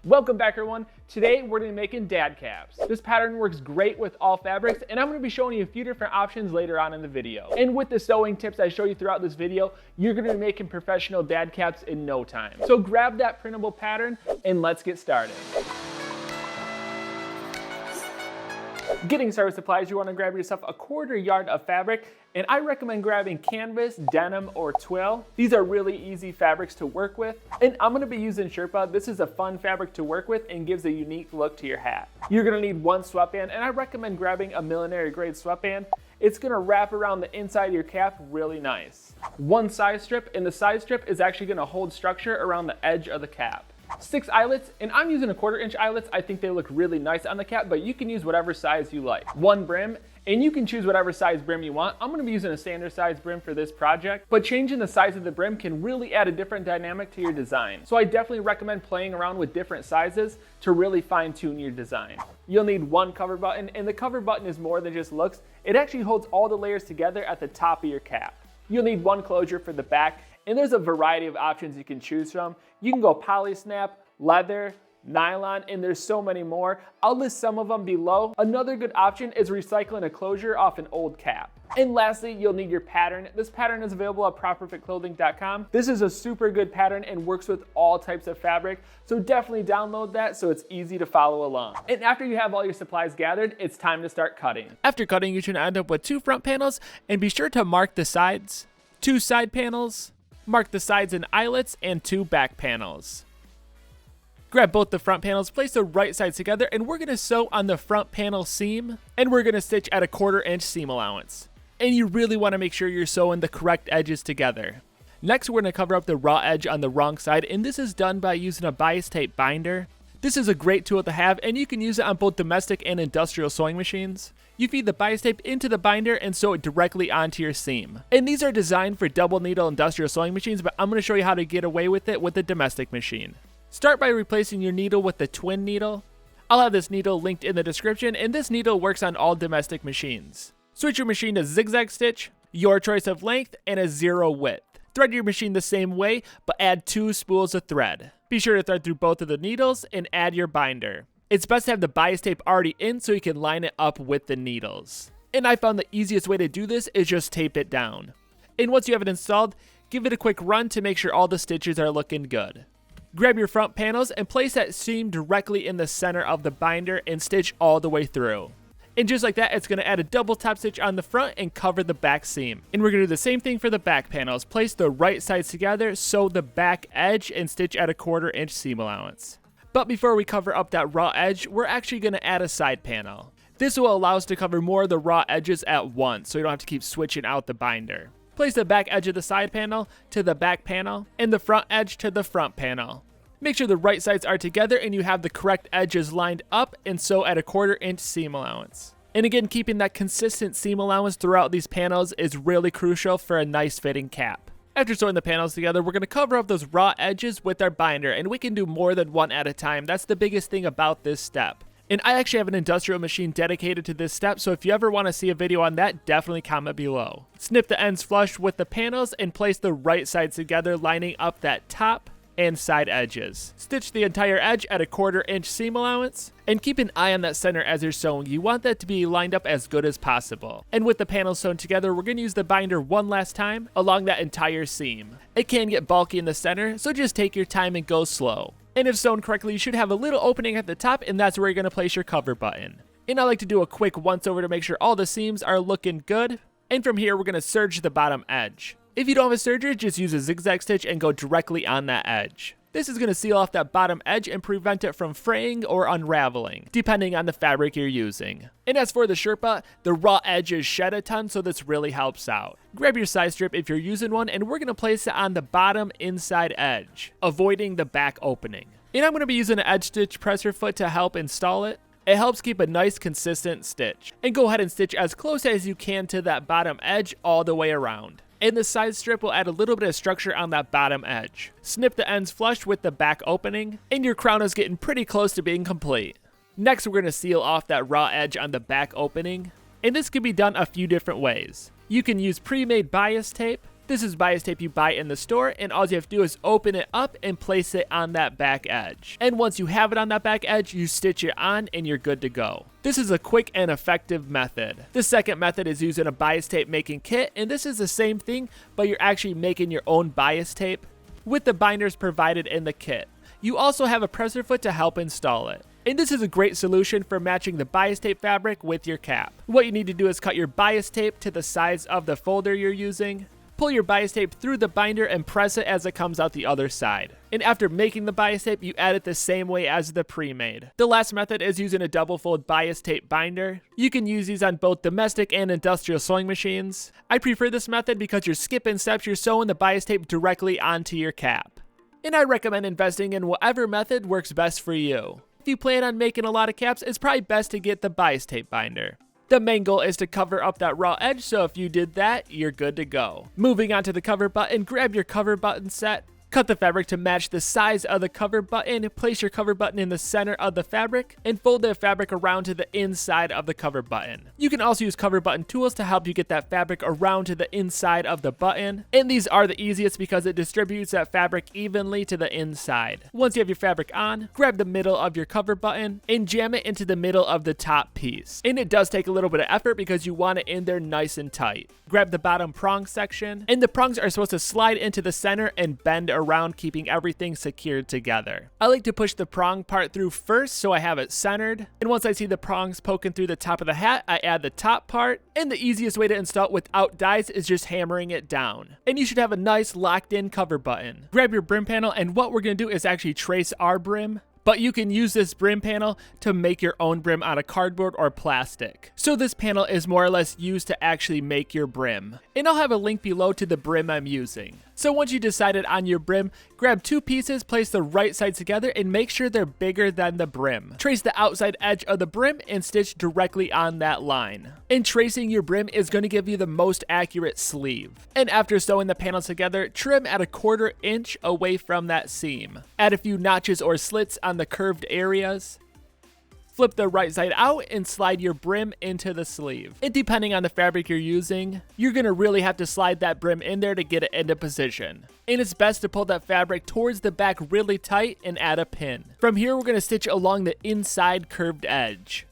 Welcome back everyone. Today we're going to be making dad caps. This pattern works great with all fabrics and I'm going to be showing you a few different options later on in the video. And with the sewing tips I show you throughout this video, you're going to be making professional dad caps in no time. So grab that printable pattern and let's get started. Getting started with supplies, you want to grab yourself a 1/4 yard of fabric, and I recommend grabbing canvas, denim, or twill. These are really easy fabrics to work with, and I'm going to be using Sherpa. This is a fun fabric to work with and gives a unique look to your hat. You're going to need one sweatband, and I recommend grabbing a millinery grade sweatband. It's going to wrap around the inside of your cap really nice. One size strip, and the size strip is actually going to hold structure around the edge of the cap. 6 eyelets, and I'm using a 1/4 inch eyelets. I think they look really nice on the cap, but you can use whatever size you like. 1 brim, and you can choose whatever size brim you want. I'm going to be using a standard size brim for this project, but changing the size of the brim can really add a different dynamic to your design. So I definitely recommend playing around with different sizes to really fine tune your design. You'll need 1 cover button, and the cover button is more than just looks. It actually holds all the layers together at the top of your cap. You'll need 1 closure for the back, and there's a variety of options you can choose from. You can go poly snap, leather, nylon, and there's so many more. I'll list some of them below. Another good option is recycling a closure off an old cap. And lastly, you'll need your pattern. This pattern is available at properfitclothing.com. This is a super good pattern and works with all types of fabric, so definitely download that so it's easy to follow along. And after you have all your supplies gathered, it's time to start cutting. After cutting, you should end up with 2 front panels, and be sure to mark the sides, 2 side panels, mark the sides in eyelets, and 2 back panels. Grab both the front panels, place the right sides together, and we're going to sew on the front panel seam, and we're going to stitch at a 1/4 inch seam allowance. And you really want to make sure you're sewing the correct edges together. Next, we're going to cover up the raw edge on the wrong side, and this is done by using a bias tape binder. This is a great tool to have, and you can use it on both domestic and industrial sewing machines. You feed the bias tape into the binder and sew it directly onto your seam. And these are designed for double needle industrial sewing machines, but I'm going to show you how to get away with it with a domestic machine. Start by replacing your needle with the twin needle. I'll have this needle linked in the description, and this needle works on all domestic machines. Switch your machine to zigzag stitch, your choice of length, and a 0 width. Thread your machine the same way, but add 2 spools of thread. Be sure to thread through both of the needles and add your binder. It's best to have the bias tape already in so you can line it up with the needles. And I found the easiest way to do this is just tape it down. And once you have it installed, give it a quick run to make sure all the stitches are looking good. Grab your front panels and place that seam directly in the center of the binder and stitch all the way through. And just like that, it's going to add a double top stitch on the front and cover the back seam. And we're going to do the same thing for the back panels. Place the right sides together, sew the back edge, and stitch at a 1/4 inch seam allowance. But before we cover up that raw edge, we're actually going to add a side panel. This will allow us to cover more of the raw edges at once, so you don't have to keep switching out the binder. Place the back edge of the side panel to the back panel, and the front edge to the front panel. Make sure the right sides are together and you have the correct edges lined up, and sew at a 1/4 inch seam allowance. And again, keeping that consistent seam allowance throughout these panels is really crucial for a nice fitting cap. After sewing the panels together, we're going to cover up those raw edges with our binder, and we can do more than one at a time. That's the biggest thing about this step. And I actually have an industrial machine dedicated to this step, so if you ever want to see a video on that, definitely comment below. Snip the ends flush with the panels and place the right sides together, lining up that top and side edges. Stitch the entire edge at a 1/4 inch seam allowance, and keep an eye on that center as you're sewing. You want that to be lined up as good as possible. And with the panels sewn together, we're going to use the binder one last time along that entire seam. It can get bulky in the center, so just take your time and go slow. And if sewn correctly, you should have a little opening at the top, and that's where you're going to place your cover button. And I like to do a quick once over to make sure all the seams are looking good. And from here, we're going to serge the bottom edge. If you don't have a serger, just use a zigzag stitch and go directly on that edge. This is going to seal off that bottom edge and prevent it from fraying or unraveling, depending on the fabric you're using. And as for the Sherpa, the raw edge is shed a ton, so this really helps out. Grab your size strip if you're using one, and we're going to place it on the bottom inside edge, avoiding the back opening. And I'm going to be using an edge stitch presser foot to help install it. It helps keep a nice consistent stitch. And go ahead and stitch as close as you can to that bottom edge all the way around. And the side strip will add a little bit of structure on that bottom edge. Snip the ends flush with the back opening, and your crown is getting pretty close to being complete. Next, we're going to seal off that raw edge on the back opening, and this can be done a few different ways. You can use pre-made bias tape, This is bias tape you buy in the store, and all you have to do is open it up and place it on that back edge. And once you have it on that back edge, you stitch it on and you're good to go. This is a quick and effective method. The second method is using a bias tape making kit, and this is the same thing, but you're actually making your own bias tape with the binders provided in the kit. You also have a presser foot to help install it. And this is a great solution for matching the bias tape fabric with your cap. What you need to do is cut your bias tape to the size of the folder you're using. Pull your bias tape through the binder and press it as it comes out the other side. And after making the bias tape, you add it the same way as the pre-made. The last method is using a double fold bias tape binder. You can use these on both domestic and industrial sewing machines. I prefer this method because you're skipping steps, you're sewing the bias tape directly onto your cap. And I recommend investing in whatever method works best for you. If you plan on making a lot of caps, it's probably best to get the bias tape binder. The main goal is to cover up that raw edge, so if you did that, you're good to go. Moving on to the cover button, grab your cover button set. Cut the fabric to match the size of the cover button, place your cover button in the center of the fabric, and fold the fabric around to the inside of the cover button. You can also use cover button tools to help you get that fabric around to the inside of the button, and these are the easiest because it distributes that fabric evenly to the inside. Once you have your fabric on, grab the middle of your cover button and jam it into the middle of the top piece. And it does take a little bit of effort because you want it in there nice and tight. Grab the bottom prong section, and the prongs are supposed to slide into the center and bend around, keeping everything secured together. I like to push the prong part through first so I have it centered, and once I see the prongs poking through the top of the hat, I add the top part, and the easiest way to install it without dies is just hammering it down. And you should have a nice locked in cover button. Grab your brim panel, and what we're going to do is actually trace our brim. But you can use this brim panel to make your own brim out of cardboard or plastic. So this panel is more or less used to actually make your brim. And I'll have a link below to the brim I'm using. So once you decided on your brim, grab two pieces, place the right sides together, and make sure they're bigger than the brim. Trace the outside edge of the brim and stitch directly on that line. And tracing your brim is going to give you the most accurate sleeve. And after sewing the panels together, trim at 1/4 inch away from that seam. Add a few notches or slits on the curved areas. Flip the right side out and slide your brim into the sleeve. And depending on the fabric you're using, you're gonna really have to slide that brim in there to get it into position. And it's best to pull that fabric towards the back really tight and add a pin. From here, we're gonna stitch along the inside curved edge.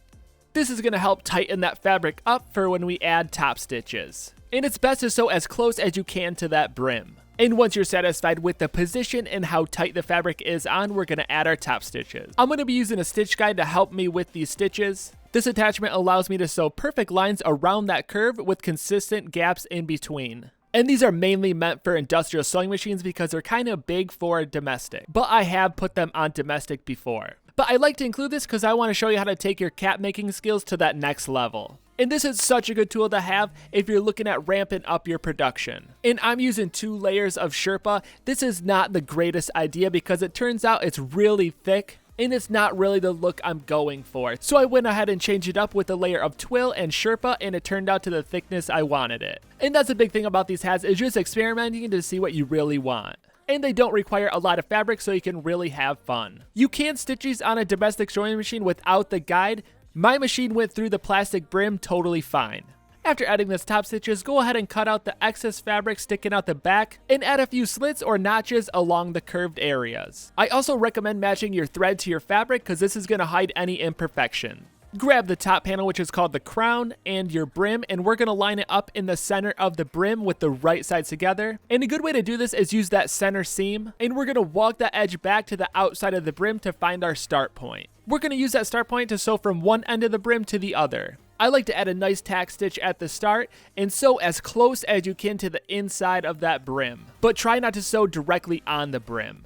This is gonna help tighten that fabric up for when we add top stitches. And it's best to sew as close as you can to that brim. And once you're satisfied with the position and how tight the fabric is on, we're going to add our top stitches. I'm going to be using a stitch guide to help me with these stitches. This attachment allows me to sew perfect lines around that curve with consistent gaps in between. And these are mainly meant for industrial sewing machines because they're kind of big for domestic. But I have put them on domestic before. But I like to include this because I want to show you how to take your cap making skills to that next level. And this is such a good tool to have if you're looking at ramping up your production. And I'm using 2 layers of Sherpa. This is not the greatest idea because it turns out it's really thick and it's not really the look I'm going for. So I went ahead and changed it up with a layer of twill and Sherpa, and it turned out to the thickness I wanted it. And that's the big thing about these hats, is just experimenting to see what you really want. And they don't require a lot of fabric, so you can really have fun. You can stitch these on a domestic sewing machine without the guide. My machine went through the plastic brim totally fine. After adding this top stitches, go ahead and cut out the excess fabric sticking out the back and add a few slits or notches along the curved areas. I also recommend matching your thread to your fabric because this is going to hide any imperfection. Grab the top panel, which is called the crown, and your brim, and we're going to line it up in the center of the brim with the right sides together. And a good way to do this is use that center seam, and we're going to walk that edge back to the outside of the brim to find our start point. We're going to use that start point to sew from one end of the brim to the other. I like to add a nice tack stitch at the start and sew as close as you can to the inside of that brim, but try not to sew directly on the brim.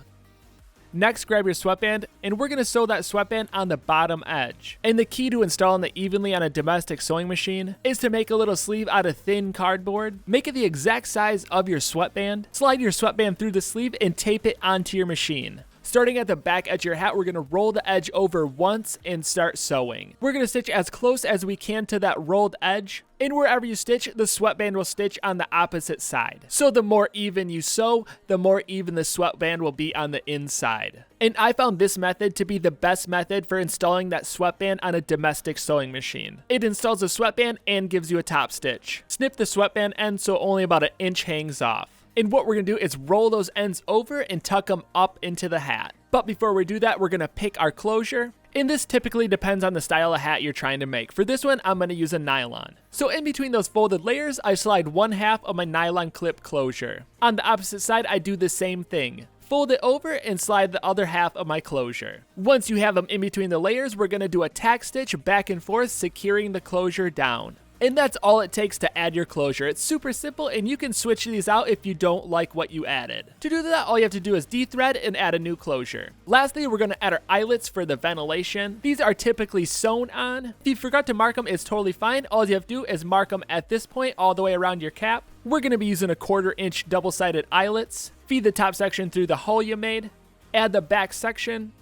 Next, grab your sweatband, and we're going to sew that sweatband on the bottom edge. And the key to installing it evenly on a domestic sewing machine is to make a little sleeve out of thin cardboard. Make it the exact size of your sweatband. Slide your sweatband through the sleeve and tape it onto your machine. Starting at the back edge of your hat, we're going to roll the edge over once and start sewing. We're going to stitch as close as we can to that rolled edge, and wherever you stitch, the sweatband will stitch on the opposite side. So the more even you sew, the more even the sweatband will be on the inside. And I found this method to be the best method for installing that sweatband on a domestic sewing machine. It installs a sweatband and gives you a top stitch. Snip the sweatband end so only about 1 inch hangs off. And what we're gonna do is roll those ends over and tuck them up into the hat. But before we do that, we're gonna pick our closure. And this typically depends on the style of hat you're trying to make. For this one, I'm going to use a nylon. So in between those folded layers, I slide 1/2 of my nylon clip closure. On the opposite side, I do the same thing. Fold it over and slide the other half of my closure. Once you have them in between the layers, we're going to do a tack stitch back and forth, securing the closure down. And that's all it takes to add your closure. It's super simple, and you can switch these out if you don't like what you added. To do that, all you have to do is de-thread and add a new closure. Lastly, we're going to add our eyelets for the ventilation. These are typically sewn on. If you forgot to mark them, it's totally fine. All you have to do is mark them at this point all the way around your cap. We're going to be using a 1/4 inch double-sided eyelets. Feed the top section through the hole you made. Add the back section.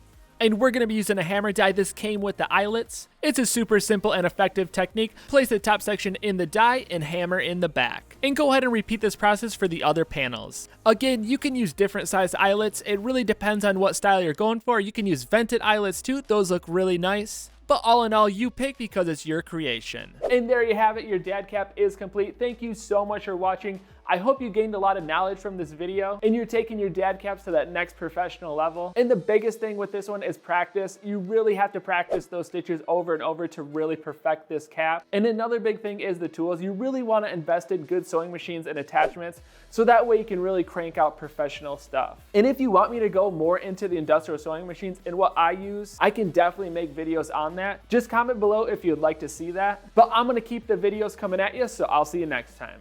And we're going to be using a hammer die. This came with the eyelets. It's a super simple and effective technique. Place the top section in the die and hammer in the back. And go ahead and repeat this process for the other panels. Again, you can use different size eyelets. It really depends on what style you're going for. You can use vented eyelets too. Those look really nice. But all in all, you pick because it's your creation. And there you have it. Your dad cap is complete. Thank you so much for watching. I hope you gained a lot of knowledge from this video and you're taking your dad caps to that next professional level. And the biggest thing with this one is practice. You really have to practice those stitches over and over to really perfect this cap. And another big thing is the tools. You really want to invest in good sewing machines and attachments so that way you can really crank out professional stuff. And if you want me to go more into the industrial sewing machines and what I use, I can definitely make videos on that. Just comment below if you'd like to see that. But I'm going to keep the videos coming at you, so I'll see you next time.